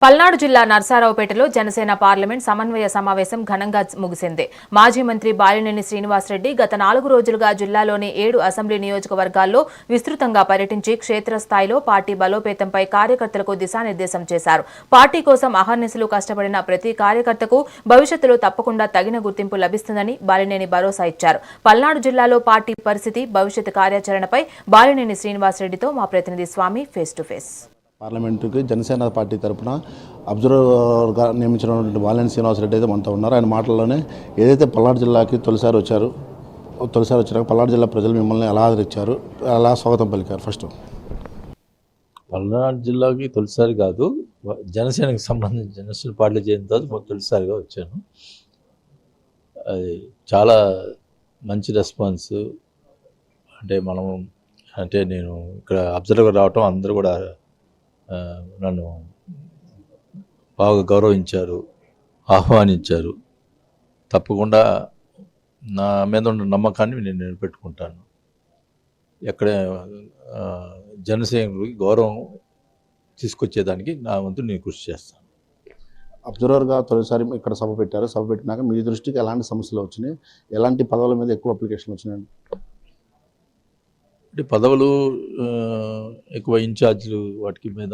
పల్నాడు జిల్లా నర్సారావుపేటలో జనసేన పార్లమెంట్ సమన్వయ సమావేశం ఘనంగా ముగిసింది. మాజీ మంత్రి బాలినేని శ్రీనివాసరెడ్డి గత 4 రోజులుగా జిల్లాలోని 7 అసెంబ్లీ నియోజకవర్గాల్లో విస్తృతంగా పర్యటించి క్షేత్రస్థాయిలో పార్టీ బలోపేతంపై కార్యకర్తలకు దిశానిర్దేశం చేశారు. పార్టీ కోసం అహర్నిశలు కష్టపడిన ప్రతి కార్యకర్తకు భవిష్యత్తులో తప్పకుండా తగిన గుర్తింపు లభిస్తుందని బాలినేని భరోసా ఇచ్చారు. పల్నాడు జిల్లాలో పార్టీ పరిస్థితి, భవిష్యత్ కార్యాచరణపై బాలినేని శ్రీనివాసరెడ్డితో మా ప్రతినిధి స్వామి ఫేస్ టు ఫేస్. పార్లమెంటుకి జనసేన పార్టీ తరఫున అబ్జర్వర్గా నియమించినటువంటి బాలినేని శ్రీనివాసరెడ్డి అయితే మనతో ఉన్నారు. ఆయన మాటల్లోనే ఏదైతే పల్నాడు జిల్లాకి తొలిసారి వచ్చినాక పల్నాడు జిల్లా ప్రజలు మిమ్మల్ని ఎలా ఆదరించారు, ఎలా స్వాగతం పలికారు? ఫస్ట్ పల్నాడు జిల్లాకి తొలిసారి కాదు, జనసేనకి సంబంధించి జనసేన పార్టీ చేయడం తర్వాత తొలిసారిగా వచ్చాను. అది చాలా మంచి రెస్పాన్స్. నేను ఇక్కడ అబ్జర్వర్గా రావటం అందరూ కూడా నన్ను బాగా గౌరవించారు, ఆహ్వానించారు. తప్పకుండా నా మీద ఉన్న నమ్మకాన్ని నేను నిలబెట్టుకుంటాను. ఎక్కడ జనసేనకి గౌరవం తీసుకొచ్చేదానికి నా వంతు నేను కృషి చేస్తాను. అబ్జర్వర్గా తొలిసారి ఇక్కడ సభ పెట్టారు. సభ పెట్టినాక మీ దృష్టికి ఎలాంటి సమస్యలు వచ్చినాయి, ఎలాంటి పదవుల మీద ఎక్కువ అప్లికేషన్ వచ్చినాయి? అంటే పదవులు ఎక్కువ ఇన్ఛార్జ్లు వాటికి మీద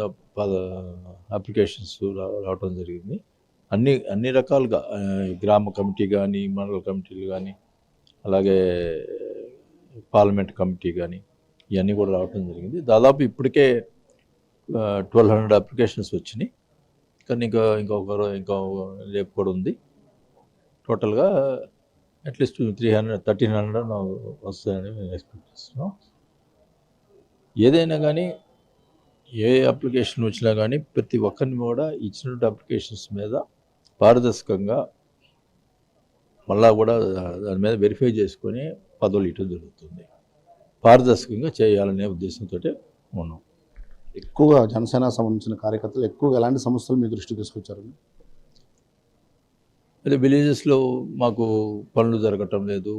అప్లికేషన్స్ రావడం జరిగింది. అన్ని రకాలుగా గ్రామ కమిటీ కానీ, మండల కమిటీలు కానీ, అలాగే పార్లమెంట్ కమిటీ కానీ ఇవన్నీ కూడా రావడం జరిగింది. దాదాపు ఇప్పటికే 1200 అప్లికేషన్స్ వచ్చినాయి. కానీ ఇంకో రేపు కూడా ఉంది. టోటల్గా అట్లీస్ట్ 1300 వస్తాయని మేము ఎక్స్పెక్ట్ చేస్తున్నాం. ఏదైనా కానీ ఏ అప్లికేషన్ వచ్చినా కానీ ప్రతి ఒక్కరిని కూడా ఇచ్చినటువంటి అప్లికేషన్స్ మీద పారదర్శకంగా మళ్ళా కూడా దాని మీద వెరిఫై చేసుకొని పదవులు ఇవ్వడం జరుగుతుంది. పారదర్శకంగా చేయాలనే ఉద్దేశంతో ఉన్నాం. ఎక్కువగా జనసేన సంబంధించిన కార్యకర్తలు ఎక్కువగా ఎలాంటి సమస్యలు మీ దృష్టికి తీసుకొచ్చారు? అదే విలేజెస్లో మాకు పనులు జరగటం లేదు,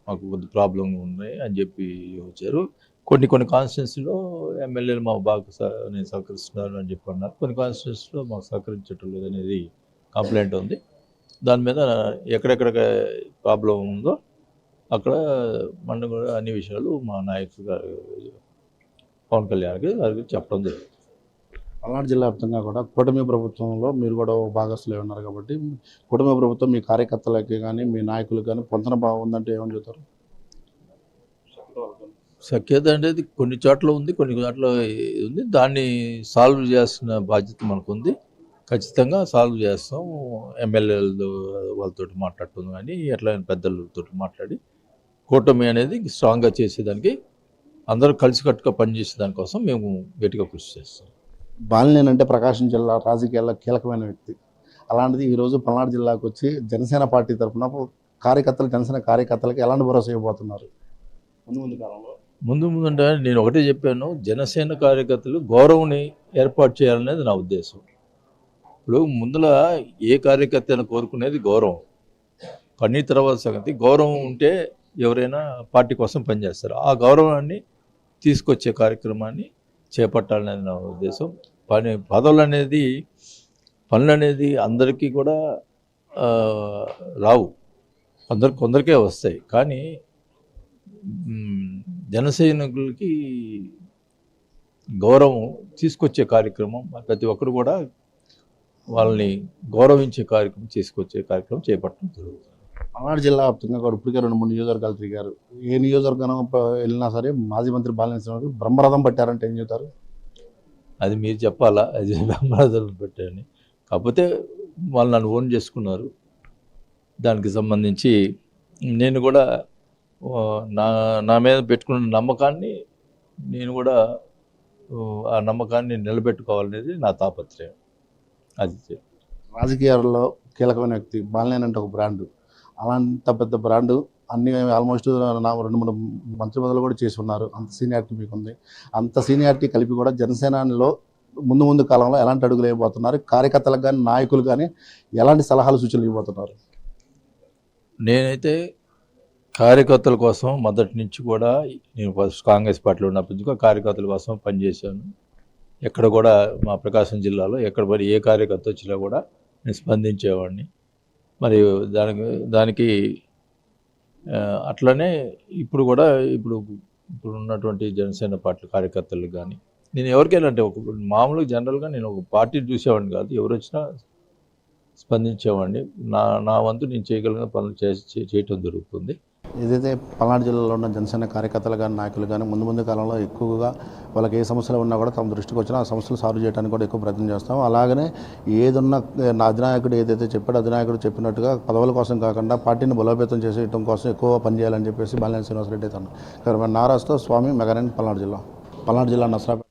మాకు కొద్ది ప్రాబ్లం ఉన్నాయి అని చెప్పి వచ్చారు. కొన్ని కాన్స్టిట్యున్సీలో ఎమ్మెల్యేలు మాకు బాగా నేను సహకరిస్తున్నారు అని చెప్పి అన్నారు. కొన్ని కాన్స్టిట్యున్సీలో మాకు సహకరించటం లేదు అనేది కంప్లైంట్ ఉంది. దాని మీద ఎక్కడెక్కడ ప్రాబ్లం ఉందో అక్కడ మనం కూడా అన్ని విషయాలు మా నాయకులు గారు పవన్ కళ్యాణ్ గారికి చెప్పడం జరిగింది. పల్నాడు జిల్లా వ్యాప్తంగా కూడా కూటమి ప్రభుత్వంలో మీరు కూడా భాగస్వాములు ఉన్నారు కాబట్టి కూటమి ప్రభుత్వం మీ కార్యకర్తలకి కానీ మీ నాయకులకు కానీ పొంతన బాగుందంటే ఏమని చెప్తారు? సఖ్యత అనేది కొన్ని చోట్ల ఉంది, కొన్ని చోట్ల ఉంది. దాన్ని సాల్వ్ చేయాల్సిన బాధ్యత మనకు ఉంది. ఖచ్చితంగా సాల్వ్ చేస్తాం. ఎమ్మెల్యేలతో వాళ్ళతో మాట్లాడుతుంది కానీ ఎట్లయినా పెద్దలతో మాట్లాడి కూటమి అనేది స్ట్రాంగ్గా చేసేదానికి అందరూ కలిసికట్టుగా పనిచేసే దానికోసం మేము గట్టిగా కృషి చేస్తాం. బాలినేని అంటే ప్రకాశం జిల్లా రాజకీయాల్లో కీలకమైన వ్యక్తి. అలాంటిది ఈరోజు పల్నాడు జిల్లాకు వచ్చి జనసేన పార్టీ తరఫున జనసేన కార్యకర్తలకు ఎలాంటి భరోసా ఇవ్వబోతున్నారు? ముందు అంటే నేను ఒకటే చెప్పాను, జనసేన కార్యకర్తలు గౌరవాన్ని ఏర్పాటు చేయాలనేది నా ఉద్దేశం. ఇప్పుడు ముందుల ఏ కార్యకర్త కోరుకునేది గౌరవం. పని తర్వాత సంగతి గౌరవం ఉంటే ఎవరైనా పార్టీ కోసం పనిచేస్తారు. ఆ గౌరవాన్ని తీసుకొచ్చే కార్యక్రమాన్ని చేపట్టాలనేది నా ఉద్దేశం. పనులు అనేది అందరికీ కూడా రావు, కొందరికే వస్తాయి. కానీ జనసైనికులకి గౌరవం తీసుకొచ్చే కార్యక్రమం, ప్రతి ఒక్కరు కూడా వాళ్ళని గౌరవించే కార్యక్రమం తీసుకొచ్చే కార్యక్రమం చేపట్టడం జరుగుతుంది. పల్నాడు జిల్లా వ్యాప్తంగా కూడా ఇప్పటికే 2-3 నియోజకవర్గాలు తిరిగారు. ఏ నియోజకవర్గం వెళ్ళినా సరే మాజీ మంత్రి బాలినేని శ్రీనివాసరెడ్డి బ్రహ్మరథం పట్టారంటే ఏం చెప్తారు? అది మీరు చెప్పాలా, అది బ్రహ్మరథం పెట్టారని. కాకపోతే వాళ్ళు నన్ను ఓన్ చేసుకున్నారు. దానికి సంబంధించి నేను కూడా నా మీద పెట్టుకున్న నమ్మకాన్ని నేను కూడా ఆ నమ్మకాన్ని నిలబెట్టుకోవాలనేది నా తాపత్రయం. అది రాజకీయాల్లో కీలకమైన వ్యక్తి బాలినేని అంటే ఒక బ్రాండ్. అలాంటి పెద్ద బ్రాండ్ అన్ని ఆల్మోస్ట్ 2-3 మంత్రి పదవులు కూడా చేసి ఉన్నారు. అంత సీనియారిటీ మీకు ఉంది. అంత సీనియారిటీ కలిపి కూడా జనసేనలో ముందు కాలంలో ఎలాంటి అడుగులు వేయబోతున్నారు? కార్యకర్తలకు కానీ నాయకులు కానీ ఎలాంటి సలహాలు సూచనలు ఇవ్వబోతున్నారు? నేనైతే కార్యకర్తల కోసం మొదటి నుంచి కూడా నేను కాంగ్రెస్ పార్టీలో ఉన్నప్పటి నుంచి కార్యకర్తల కోసం పనిచేశాను. ఎక్కడ కూడా మా ప్రకాశం జిల్లాలో ఎక్కడ మరి ఏ కార్యకర్త వచ్చినా కూడా నేను స్పందించేవాడిని. మరి దానికి అట్లనే ఇప్పుడు కూడా ఇప్పుడు ఉన్నటువంటి జనసేన పార్టీ కార్యకర్తలకు కానీ నేను ఎవరికైనా అంటే ఒక మామూలుగా జనరల్గా నేను ఒక పార్టీని చూసేవాడిని కాదు, ఎవరు వచ్చినా స్పందించేవాడిని. నా వంతు నేను చేయగలిగిన పనులు చేయటం జరుగుతుంది. ఏదైతే పల్నాడు జిల్లాలో ఉన్న జనసేన కార్యకర్తలు కానీ నాయకులు కానీ ముందు కాలంలో ఎక్కువగా వాళ్ళకి ఏ సమస్యలు ఉన్నా కూడా తమ దృష్టికి వచ్చినా ఆ సమస్యలు సాల్వ్ చేయడానికి కూడా ఎక్కువ ప్రయత్నం చేస్తాం. అలాగనే ఏదున్న నా అధినాయకుడు ఏదైతే చెప్పాడో అధినాయకుడు చెప్పినట్టుగా పదవుల కోసం కాకుండా పార్టీని బలోపేతం చేసేయడం కోసం ఎక్కువ పనిచేయాలని చెప్పేసి బాలినేని శ్రీనివాసరెడ్డి తను నారాజుతో స్వామి మెగారెన్ పల్నాడు జిల్లా నసరాపేట.